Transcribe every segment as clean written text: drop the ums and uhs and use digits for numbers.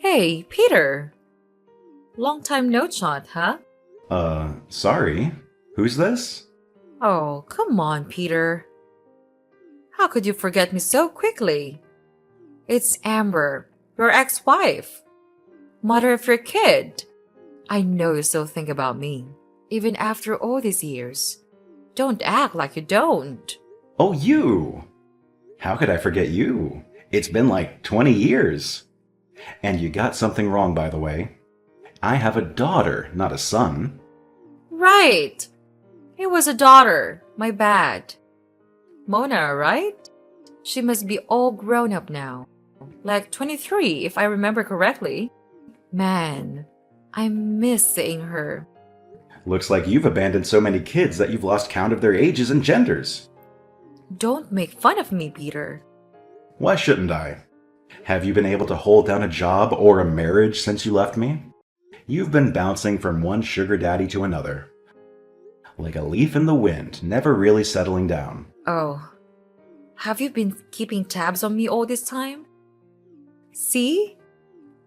Hey, Peter! Long time no chat, huh? Sorry. Who's this? Oh, come on, Peter. How could you forget me so quickly? It's Amber, your ex-wife, mother of your kid. I know you still think about me, even after all these years. Don't act like you don't. Oh, you! How could I forget you? It's been like 20 years. And you got something wrong, by the way. I have a daughter, not a son. Right! It was a daughter. My bad. Mona, right? She must be all grown up now. Like 23, if I remember correctly. Man, I miss seeing her. Looks like you've abandoned so many kids that you've lost count of their ages and genders. Don't make fun of me, Peter. Why shouldn't I? Have you been able to hold down a job or a marriage since you left me? You've been bouncing from one sugar daddy to another. Like a leaf in the wind, never really settling down. Oh, have you been keeping tabs on me all this time? See?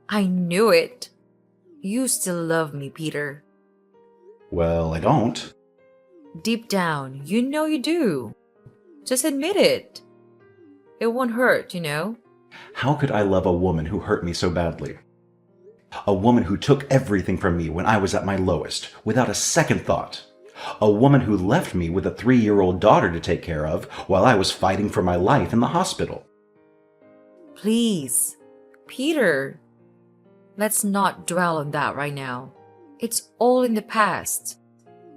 I knew it. You still love me, Peter. Well, I don't. Deep down, you know you do. Just admit it. It won't hurt, you know? How could I love a woman who hurt me so badly? A woman who took everything from me when I was at my lowest, without a second thought. A woman who left me with a 3-year-old daughter to take care of while I was fighting for my life in the hospital. Please, Peter, let's not dwell on that right now. It's all in the past.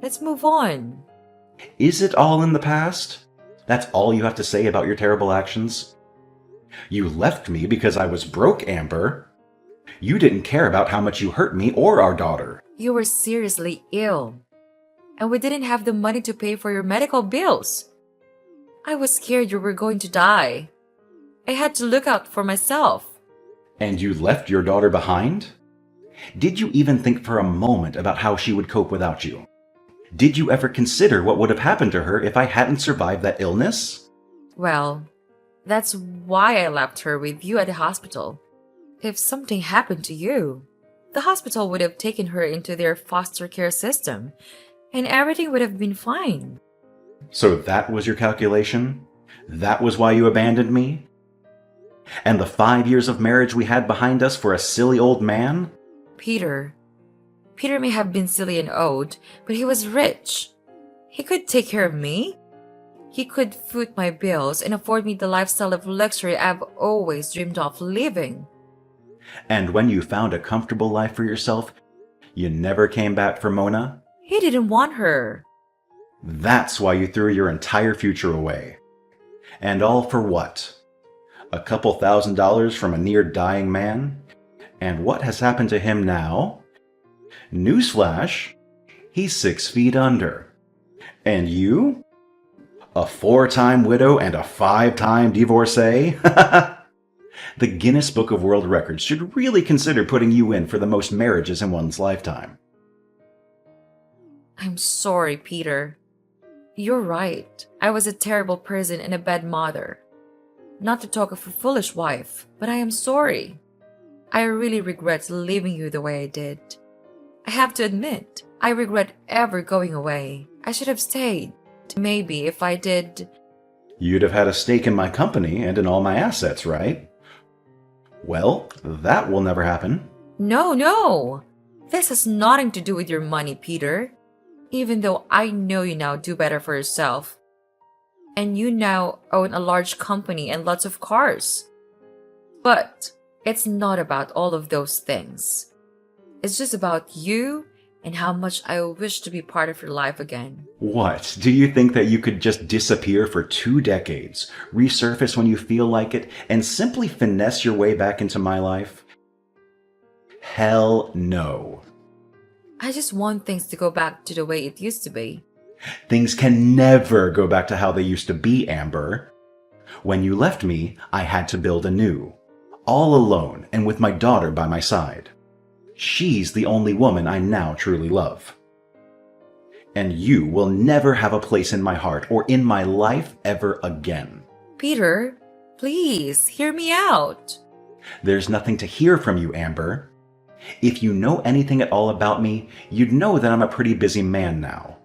Let's move on. Is it all in the past? That's all you have to say about your terrible actions? You left me because I was broke, Amber. You didn't care about how much you hurt me or our daughter. You were seriously ill, and we didn't have the money to pay for your medical bills. I was scared you were going to die. I had to look out for myself. And you left your daughter behind? Did you even think for a moment about how she would cope without you? Did you ever consider what would have happened to her if I hadn't survived that illness? Well, that's why I left her with you at the hospital. If something happened to you, the hospital would have taken her into their foster care system, and everything would have been fine. So that was your calculation? That was why you abandoned me? And the 5 years of marriage we had behind us for a silly old man? Peter may have been silly and old, but he was rich. He could take care of me. He could foot my bills and afford me the lifestyle of luxury I've always dreamed of living. And when you found a comfortable life for yourself, you never came back for Mona? He didn't want her. That's why you threw your entire future away. And all for what? A couple $1,000s from a near-dying man? And what has happened to him now? Newsflash, he's 6 feet under. And you? A 4-time widow and a 5-time divorcee? The Guinness Book of World Records should really consider putting you in for the most marriages in one's lifetime. I'm sorry, Peter. You're right. I was a terrible person and a bad mother. Not to talk of a foolish wife, but I am sorry. I really regret leaving you the way I did. I have to admit, I regret ever going away. I should have stayed. Maybe if I did... You'd have had a stake in my company and in all my assets, right? Well, that will never happen. No. This has nothing to do with your money, Peter. Even though I know you now do better for yourself. And you now own a large company and lots of cars. But it's not about all of those things. It's just about you and how much I wish to be part of your life again. What? Do you think that you could just disappear for 2 decades, resurface when you feel like it, and simply finesse your way back into my life? Hell no. I just want things to go back to the way it used to be. Things can never go back to how they used to be, Amber. When you left me, I had to build anew. All alone and with my daughter by my side. She's the only woman I now truly love. And you will never have a place in my heart or in my life ever again. Peter, please, hear me out. There's nothing to hear from you, Amber. If you know anything at all about me, you'd know that I'm a pretty busy man now.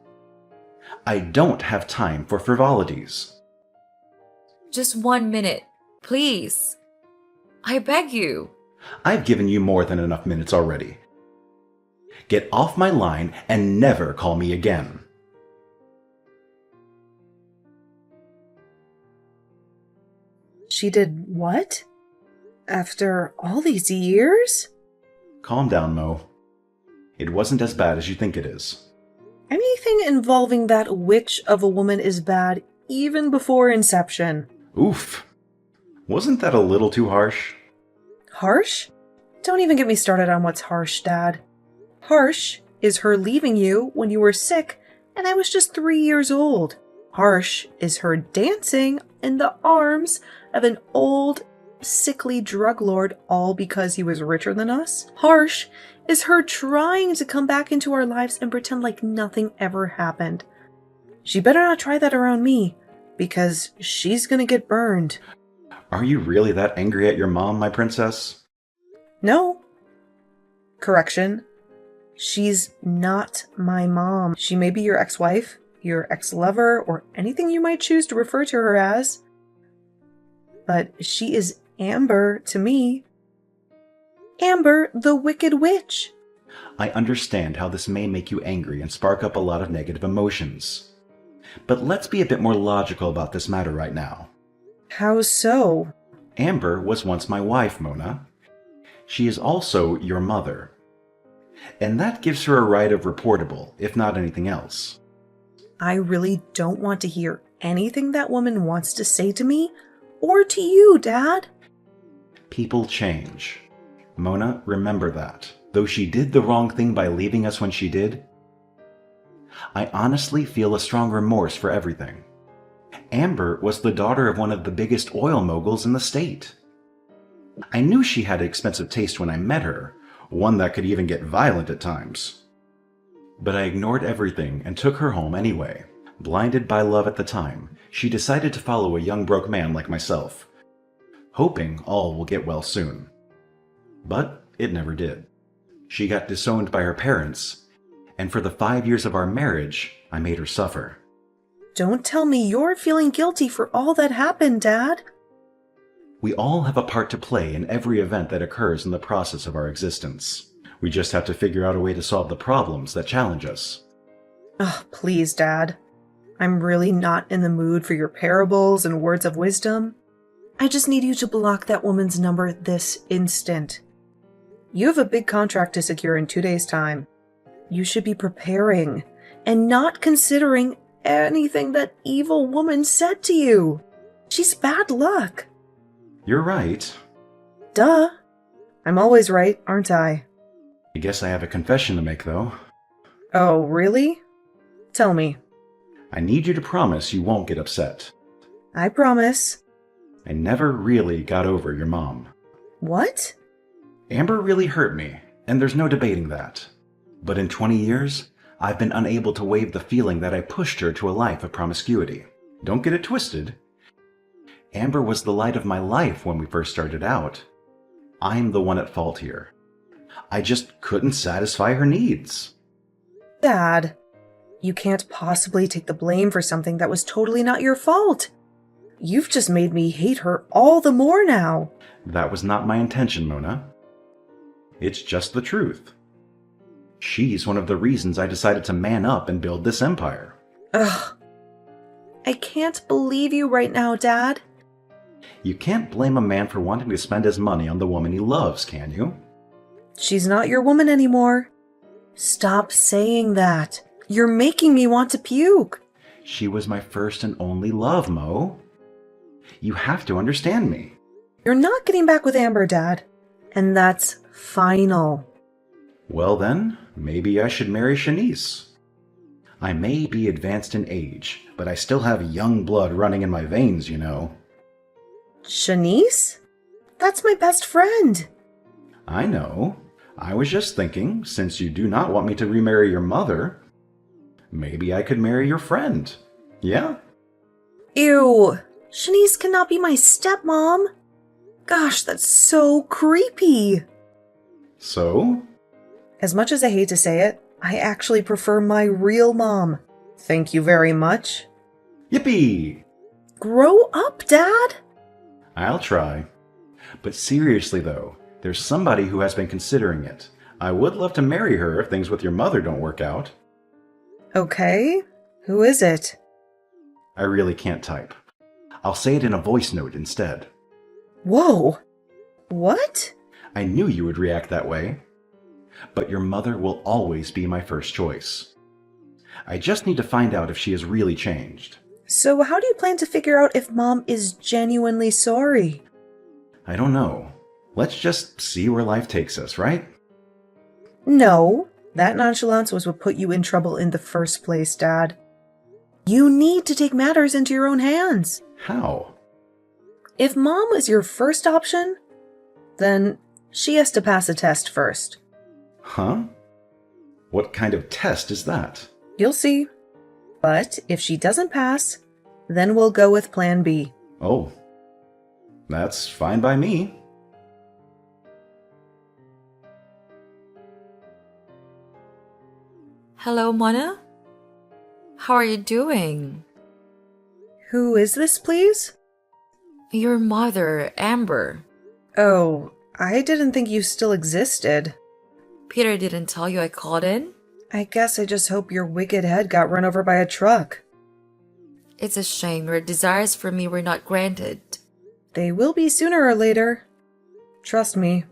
I don't have time for frivolities. Just 1 minute, please. I beg you. I've given you more than enough minutes already. Get off my line and never call me again. She did what? After all these years? Calm down, Mo. It wasn't as bad as you think it is. Anything involving that witch of a woman is bad even before inception. Oof. Wasn't that a little too harsh? Harsh? Don't even get me started on what's harsh, Dad. Harsh is her leaving you when you were sick and I was just 3 years old. Harsh is her dancing in the arms of an old, sickly drug lord all because he was richer than us. Harsh is her trying to come back into our lives and pretend like nothing ever happened. She better not try that around me, because she's gonna get burned. Are you really that angry at your mom, my princess? No. Correction. She's not my mom. She may be your ex-wife, your ex-lover, or anything you might choose to refer to her as. But she is Amber to me. Amber, the Wicked Witch. I understand how this may make you angry and spark up a lot of negative emotions. But let's be a bit more logical about this matter right now. How so? Amber was once my wife, Mona. She is also your mother. And that gives her a right of reportable, if not anything else. I really don't want to hear anything that woman wants to say to me or to you, Dad. People change. Mona, remember that. Though she did the wrong thing by leaving us when she did, I honestly feel a strong remorse for everything. Amber was the daughter of one of the biggest oil moguls in the state. I knew she had expensive taste when I met her, one that could even get violent at times. But I ignored everything and took her home anyway. Blinded by love at the time, she decided to follow a young broke man like myself, hoping all will get well soon. But it never did. She got disowned by her parents, and for the 5 years of our marriage, I made her suffer. Don't tell me you're feeling guilty for all that happened, Dad. We all have a part to play in every event that occurs in the process of our existence. We just have to figure out a way to solve the problems that challenge us. Oh, please, Dad. I'm really not in the mood for your parables and words of wisdom. I just need you to block that woman's number this instant. You have a big contract to secure in 2 days' time. You should be preparing and not considering anything that evil woman said to you. She's bad luck. You're right. Duh. I'm always right, aren't I? I guess I have a confession to make, though. Oh, really? Tell me. I need you to promise you won't get upset. I promise. I never really got over your mom. What? Amber really hurt me, and there's no debating that. But in 20 years, I've been unable to waive the feeling that I pushed her to a life of promiscuity. Don't get it twisted. Amber was the light of my life when we first started out. I'm the one at fault here. I just couldn't satisfy her needs. Dad, you can't possibly take the blame for something that was totally not your fault. You've just made me hate her all the more now. That was not my intention, Mona. It's just the truth. She's one of the reasons I decided to man up and build this empire. Ugh. I can't believe you right now, Dad. You can't blame a man for wanting to spend his money on the woman he loves, can you? She's not your woman anymore. Stop saying that. You're making me want to puke. She was my first and only love, Mo. You have to understand me. You're not getting back with Amber, Dad. And that's final. Well then, maybe I should marry Shanice. I may be advanced in age, but I still have young blood running in my veins, you know. Shanice? That's my best friend. I know. I was just thinking, since you do not want me to remarry your mother, maybe I could marry your friend. Yeah? Ew. Shanice cannot be my stepmom. Gosh, that's so creepy. So? As much as I hate to say it, I actually prefer my real mom. Thank you very much. Yippee! Grow up, Dad! I'll try. But seriously though, there's somebody who has been considering it. I would love to marry her if things with your mother don't work out. Okay, who is it? I really can't type. I'll say it in a voice note instead. Whoa! What? I knew you would react that way. But your mother will always be my first choice. I just need to find out if she has really changed. So how do you plan to figure out if Mom is genuinely sorry? I don't know. Let's just see where life takes us, right? No, that nonchalance was what put you in trouble in the first place, Dad. You need to take matters into your own hands. How? If Mom is your first option, then she has to pass a test first. Huh? What kind of test is that? You'll see. But if she doesn't pass, then we'll go with Plan B. Oh, that's fine by me. Hello, Mona? How are you doing? Who is this, please? Your mother, Amber. Oh, I didn't think you still existed. Peter didn't tell you I called in? I guess I just hope your wicked head got run over by a truck. It's a shame your desires for me were not granted. They will be sooner or later. Trust me.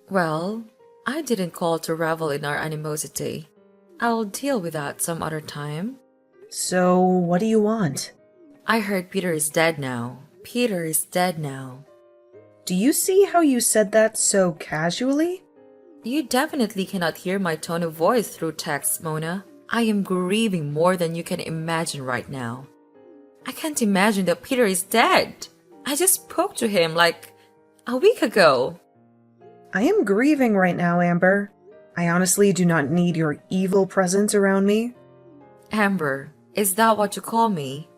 Well, I didn't call to revel in our animosity. I'll deal with that some other time. So, what do you want? I heard Peter is dead now. Peter is dead now. Do you see how you said that so casually? You definitely cannot hear my tone of voice through text, Mona. I am grieving more than you can imagine right now. I can't imagine that Peter is dead. I just spoke to him like a week ago. I am grieving right now, Amber. I honestly do not need your evil presence around me. Amber, is that what you call me?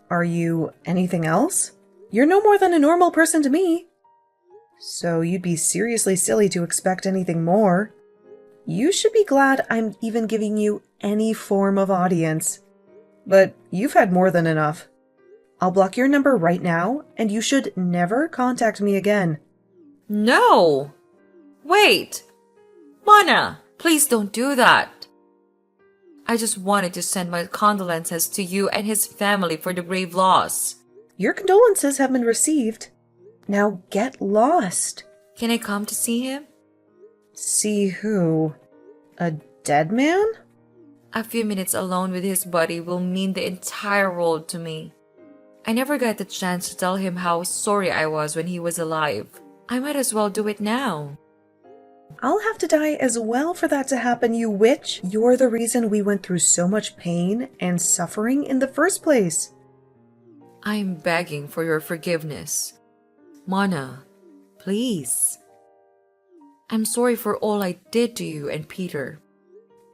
Are you anything else? You're no more than a normal person to me. So you'd be seriously silly to expect anything more. You should be glad I'm even giving you any form of audience. But you've had more than enough. I'll block your number right now, and you should never contact me again. No! Wait! Mona, please don't do that. I just wanted to send my condolences to you and his family for the grave loss. Your condolences have been received. Now get lost. Can I come to see him? See who? A dead man? A few minutes alone with his body will mean the entire world to me. I never got the chance to tell him how sorry I was when he was alive. I might as well do it now. I'll have to die as well for that to happen, you witch. You're the reason we went through so much pain and suffering in the first place. I am begging for your forgiveness. Mona, please. I'm sorry for all I did to you and Peter.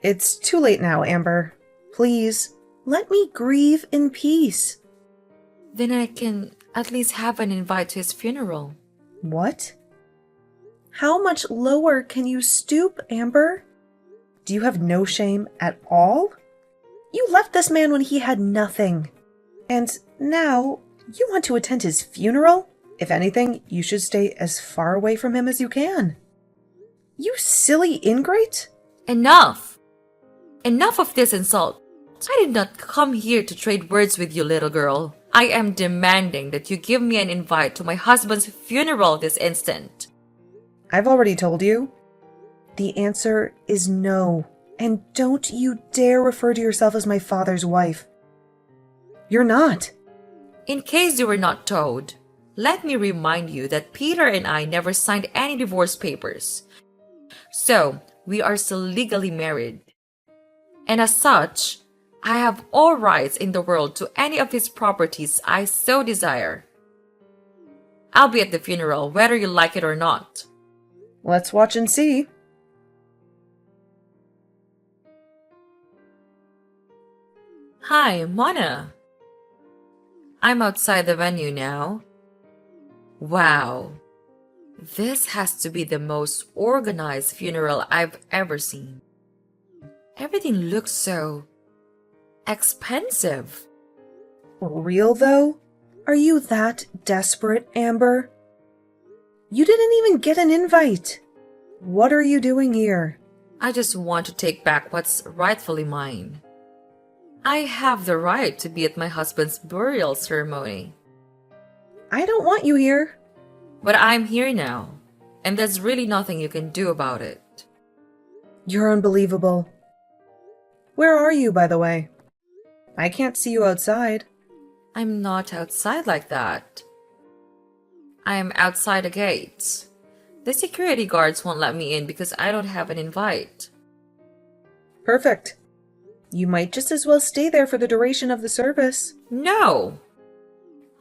It's too late now, Amber. Please, let me grieve in peace. Then I can at least have an invite to his funeral. What? How much lower can you stoop, Amber? Do you have no shame at all? You left this man when he had nothing. And now you want to attend his funeral? If anything, you should stay as far away from him as you can. You silly ingrate! Enough! Enough of this insult. I did not come here to trade words with you, little girl. I am demanding that you give me an invite to my husband's funeral this instant. I've already told you. The answer is no. And don't you dare refer to yourself as my father's wife. You're not. In case you were not told, let me remind you that Peter and I never signed any divorce papers. So, we are still legally married. And as such, I have all rights in the world to any of his properties I so desire. I'll be at the funeral whether you like it or not. Let's watch and see. Hi, Mona. I'm outside the venue now. Wow. This has to be the most organized funeral I've ever seen. Everything looks so expensive. Real though? Are you that desperate, Amber? You didn't even get an invite. What are you doing here? I just want to take back what's rightfully mine. I have the right to be at my husband's burial ceremony. I don't want you here. But I'm here now, and there's really nothing you can do about it. You're unbelievable. Where are you, by the way? I can't see you outside. I'm not outside like that. I'm outside the gates. The security guards won't let me in because I don't have an invite. Perfect. You might just as well stay there for the duration of the service. No!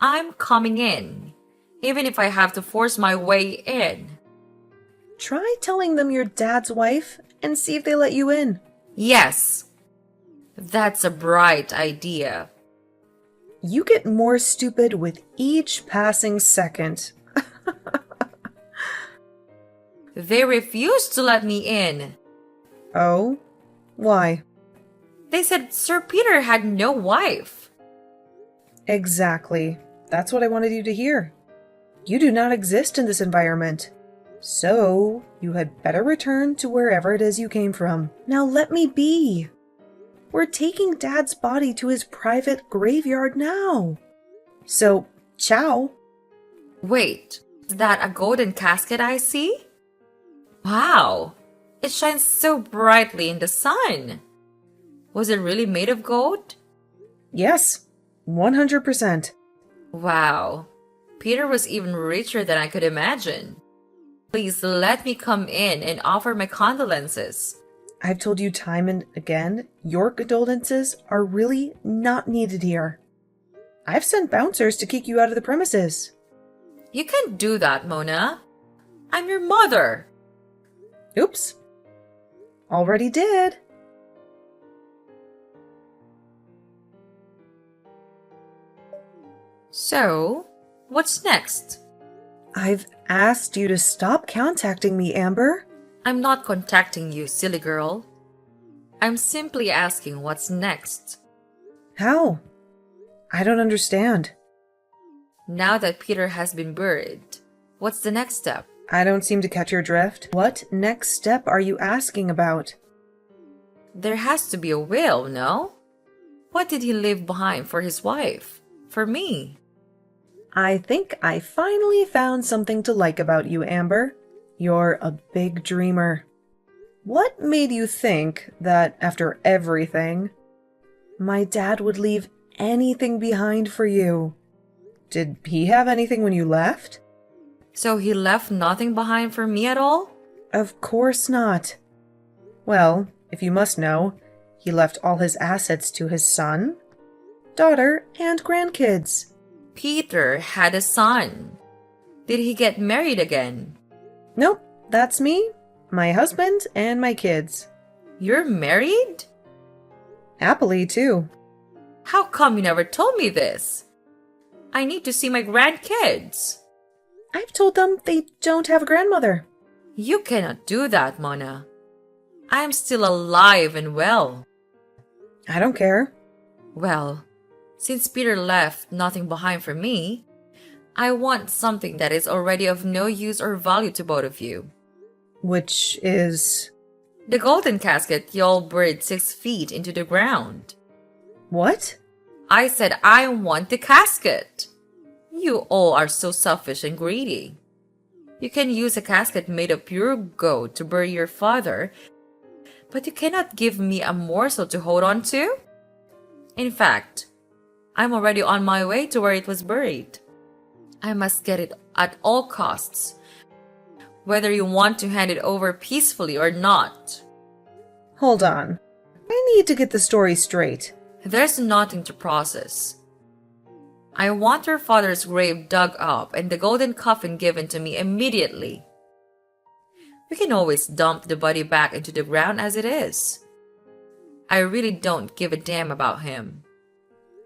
I'm coming in, even if I have to force my way in. Try telling them you're Dad's wife and see if they let you in. Yes, that's a bright idea. You get more stupid with each passing second. They refused to let me in. Oh? Why? They said Sir Peter had no wife. Exactly. That's what I wanted you to hear. You do not exist in this environment. So, you had better return to wherever it is you came from. Now let me be. We're taking Dad's body to his private graveyard now. So, ciao. Wait, is that a golden casket I see? Wow, it shines so brightly in the sun. Was it really made of gold? Yes, 100%. Wow, Peter was even richer than I could imagine. Please let me come in and offer my condolences. I've told you time and again, your condolences are really not needed here. I've sent bouncers to kick you out of the premises. You can't do that, Mona. I'm your mother. Oops. Already did. So, what's next? I've asked you to stop contacting me, Amber. I'm not contacting you, silly girl. I'm simply asking what's next. How? I don't understand. Now that Peter has been buried, what's the next step? I don't seem to catch your drift. What next step are you asking about? There has to be a will, no? What did he leave behind for his wife? For me? I think I finally found something to like about you, Amber. You're a big dreamer. What made you think that after everything, my dad would leave anything behind for you? Did he have anything when you left? So he left nothing behind for me at all? Of course not. Well, if you must know, he left all his assets to his son, daughter, and grandkids. Peter had a son. Did he get married again? Nope, that's me, my husband, and my kids. You're married? Happily, too. How come you never told me this? I need to see my grandkids. I've told them they don't have a grandmother. You cannot do that, Mona. I'm still alive and well. I don't care. Well, since Peter left nothing behind for me, I want something that is already of no use or value to both of you. Which is... The golden casket y'all buried 6 feet into the ground. What? I said I want the casket. You all are so selfish and greedy. You can use a casket made of pure gold to bury your father, but you cannot give me a morsel to hold on to? In fact, I'm already on my way to where it was buried. I must get it at all costs, whether you want to hand it over peacefully or not. Hold on. I need to get the story straight. There's nothing to process. I want your father's grave dug up and the golden coffin given to me immediately. We can always dump the body back into the ground as it is. I really don't give a damn about him.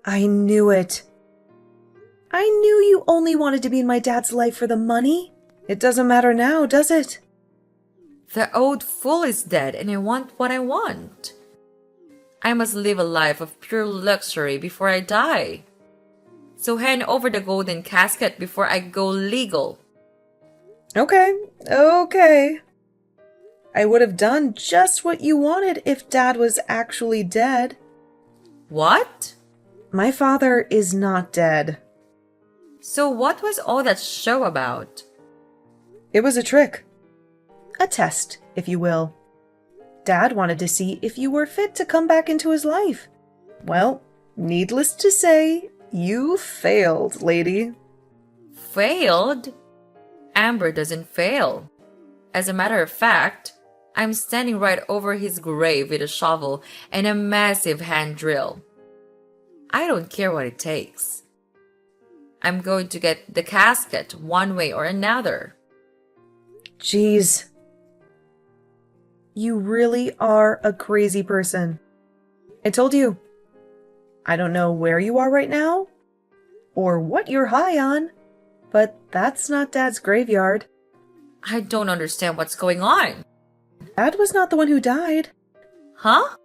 I knew it. I knew you only wanted to be in my dad's life for the money. It doesn't matter now, does it? The old fool is dead and I want what I want. I must live a life of pure luxury before I die. So hand over the golden casket before I go legal. Okay. I would have done just what you wanted if Dad was actually dead. What? My father is not dead. So what was all that show about? It was a trick. A test, if you will. Dad wanted to see if you were fit to come back into his life. Well, needless to say, you failed, lady. Failed? Amber doesn't fail. As a matter of fact, I'm standing right over his grave with a shovel and a massive hand drill. I don't care what it takes. I'm going to get the casket one way or another. Jeez. You really are a crazy person. I told you. I don't know where you are right now, or what you're high on, but that's not Dad's graveyard. I don't understand what's going on. Dad was not the one who died. Huh?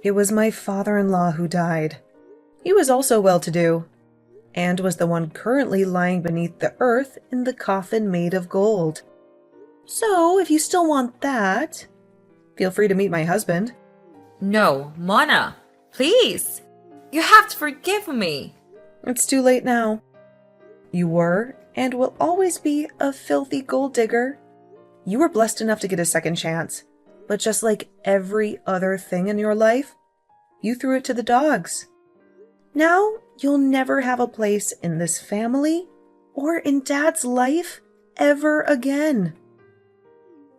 It was my father-in-law who died. He was also well-to-do, and was the one currently lying beneath the earth in the coffin made of gold. So, if you still want that, feel free to meet my husband. No, Mona, please. You have to forgive me. It's too late now. You were, and will always be, a filthy gold digger. You were blessed enough to get a second chance, but just like every other thing in your life, you threw it to the dogs. Now, you'll never have a place in this family or in Dad's life ever again.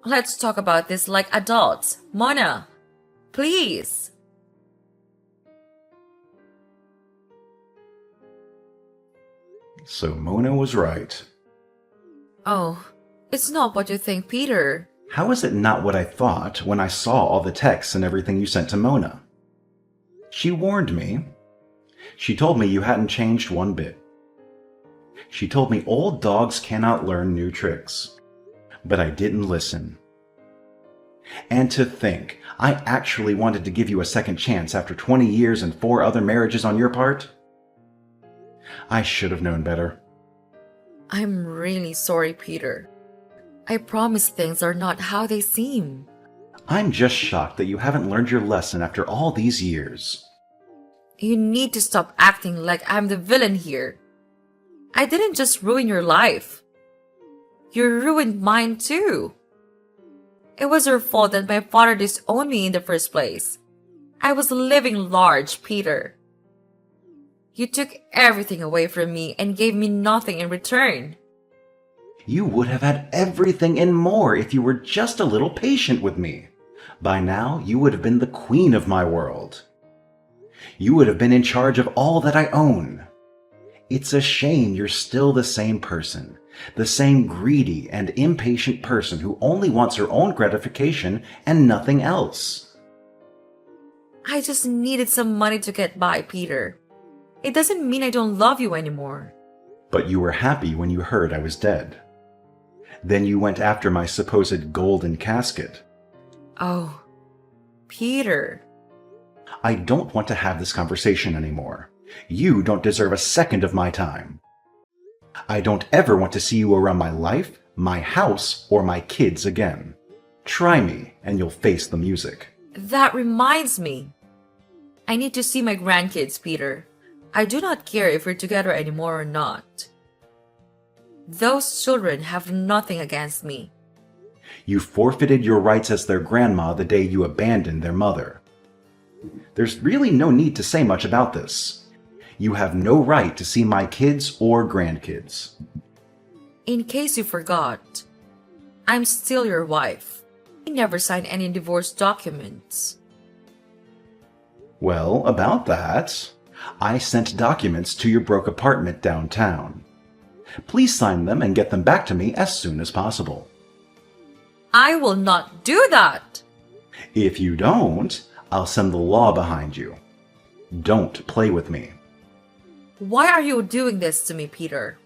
Let's talk about this like adults. Mona, please. So Mona was right. Oh, it's not what you think, Peter. How is it not what I thought when I saw all the texts and everything you sent to Mona? She warned me. She told me you hadn't changed one bit. She told me old dogs cannot learn new tricks. But I didn't listen. And to think, I actually wanted to give you a second chance after 20 years and 4 other marriages on your part? I should have known better. I'm really sorry, Peter. I promise things are not how they seem. I'm just shocked that you haven't learned your lesson after all these years. You need to stop acting like I'm the villain here. I didn't just ruin your life. You ruined mine too. It was your fault that my father disowned me in the first place. I was living large, Peter. You took everything away from me and gave me nothing in return. You would have had everything and more if you were just a little patient with me. By now, you would have been the queen of my world. You would have been in charge of all that I own. It's a shame you're still the same person, the same greedy and impatient person who only wants her own gratification and nothing else. I just needed some money to get by, Peter. It doesn't mean I don't love you anymore. But you were happy when you heard I was dead. Then you went after my supposed golden casket. Oh, Peter. I don't want to have this conversation anymore. You don't deserve a second of my time. I don't ever want to see you around my life, my house, or my kids again. Try me, and you'll face the music. That reminds me. I need to see my grandkids, Peter. I do not care if we're together anymore or not. Those children have nothing against me. You forfeited your rights as their grandma the day you abandoned their mother. There's really no need to say much about this. You have no right to see my kids or grandkids. In case you forgot, I'm still your wife. I never signed any divorce documents. Well, about that, I sent documents to your broke apartment downtown. Please sign them and get them back to me as soon as possible. I will not do that! If you don't, I'll send the law behind you. Don't play with me. Why are you doing this to me, Peter?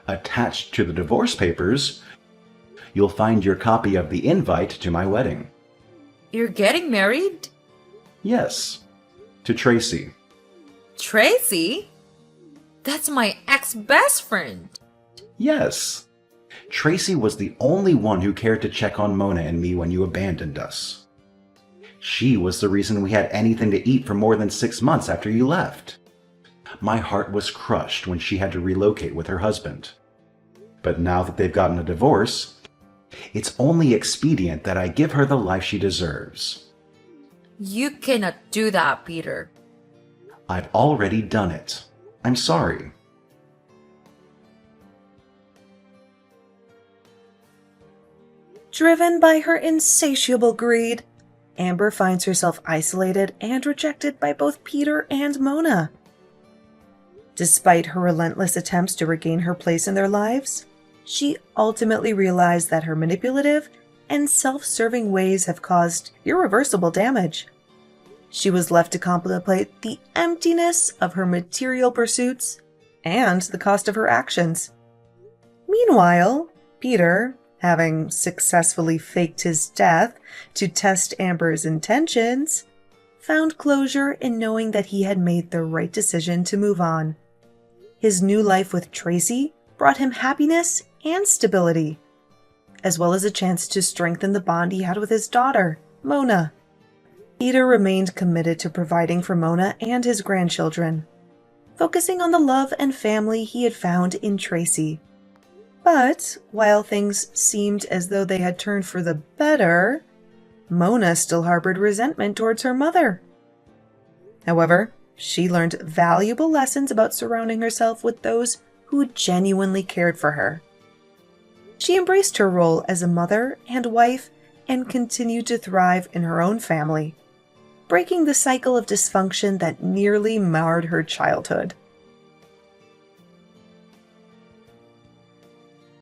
Attached to the divorce papers, you'll find your copy of the invite to my wedding. You're getting married? Yes, to Tracy. Tracy? That's my ex-best friend. Yes. Tracy was the only one who cared to check on Mona and me when you abandoned us. She was the reason we had anything to eat for more than 6 months after you left. My heart was crushed when she had to relocate with her husband. But now that they've gotten a divorce, it's only expedient that I give her the life she deserves. You cannot do that, Peter. I've already done it. I'm sorry. Driven by her insatiable greed, Amber finds herself isolated and rejected by both Peter and Mona. Despite her relentless attempts to regain her place in their lives, she ultimately realized that her manipulative and self-serving ways have caused irreversible damage. She was left to contemplate the emptiness of her material pursuits and the cost of her actions. Meanwhile, Peter, having successfully faked his death to test Amber's intentions, found closure in knowing that he had made the right decision to move on. His new life with Tracy brought him happiness and stability, as well as a chance to strengthen the bond he had with his daughter, Mona. Peter remained committed to providing for Mona and his grandchildren, focusing on the love and family he had found in Tracy. But while things seemed as though they had turned for the better, Mona still harbored resentment towards her mother. However, she learned valuable lessons about surrounding herself with those who genuinely cared for her. She embraced her role as a mother and wife and continued to thrive in her own family, breaking the cycle of dysfunction that nearly marred her childhood.